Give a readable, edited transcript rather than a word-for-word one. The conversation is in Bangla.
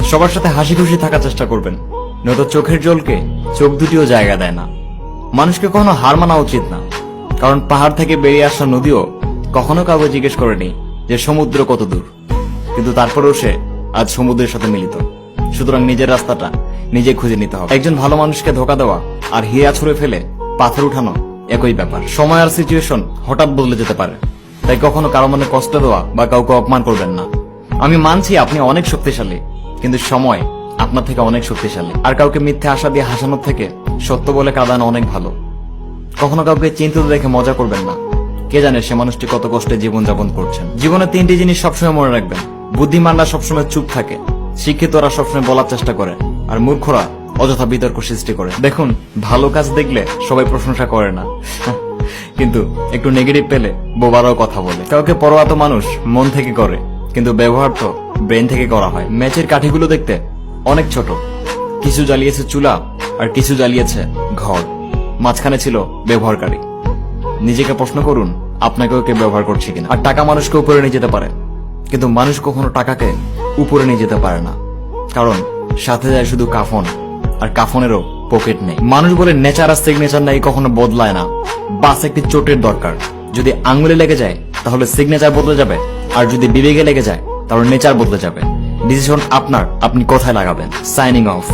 সবার সাথে হাসি খুশি থাকার চেষ্টা করবেন, নয়তো চোখের জলকে চোখ দুটিও জায়গা দেয় না। মানুষকে কখনো হার মানা উচিত না, কারণ পাহাড় থেকে বেরিয়ে আসা নদীও কখনো কাউকে জিজ্ঞেস করেনি যে সমুদ্র কত দূর, কিন্তু তারপরেও সে আজ সমুদ্রের সাথে মিলিত। সুতরাং নিজের রাস্তাটা নিজে খুঁজে নিতে হবে। একজন ভালো মানুষকে ধোকা দেওয়া আর হিয়া ছুঁড়ে ফেলে পাথর উঠানো একই ব্যাপার। সময় আর সিচুয়েশন হঠাৎ বদলে যেতে পারে, তাই কখনো কারো মনে কষ্ট দেওয়া বা কাউকে অপমান করবেন না। আমি মানছি আপনি অনেক শক্তিশালী, কিন্তু সময় আপনার থেকে অনেক শক্তিশালী। আর কাউকে মিথ্যে আশা দিয়ে হাসানোর থেকে সত্য বলে কাঁদানো অনেক ভালো। কখনো কাউকে চিন্তিত দেখে মজা করবেন না, কে জানে সে মানুষটি কত কষ্টে জীবনযাপন করছেন। জীবনে 3টি জিনিস সবসময় মনে রাখবেন: বুদ্ধিমানরা সবসময় চুপ থাকে, শিক্ষিতরা সবসময় বলার চেষ্টা করে, আর মূর্খরা অযথা বিতর্ক সৃষ্টি করে। দেখুন, ভালো কাজ দেখলে সবাই প্রশংসা করে না, কিন্তু একটু নেগেটিভ পেলে বোবারাও কথা বলে। কাউকে পরোয়া তো মানুষ মন থেকে করে, কিন্তু ব্যবহার তো ব্রেন থেকে করা হয়। ম্যাচের কাঠিগুলো দেখতে অনেক ছোট, কিছু জ্বালিয়েছে চুলা আর কিছু জ্বালিয়েছে ঘর, মাঝখানে ছিল ব্যবহারকারী। নিজেকে প্রশ্ন করুন, আপনাকেও কে ব্যবহার করছে কিনা। আর টাকা মানুষকে উপরে নিয়ে যেতে পারে, কিন্তু মানুষ কখনো টাকাকে উপরে নিয়ে যেতে পারে না, কারণ সাথে যায় শুধু কাফন, আর কাফনেরও পকেট নেই। মানুষ বলে নেচার আর সিগনেচার নাই কখনো বদলায় না, বাস একটি চোটের দরকার। যদি আঙুলে লেগে যায় তাহলে সিগনেচার বদলে যাবে, আর যদি বিবেকে লেগে যায় তাহলে নেচার বদলে যাবে। ডিসিশন আপনার, আপনি কোথায় লাগাবেন। Signing off.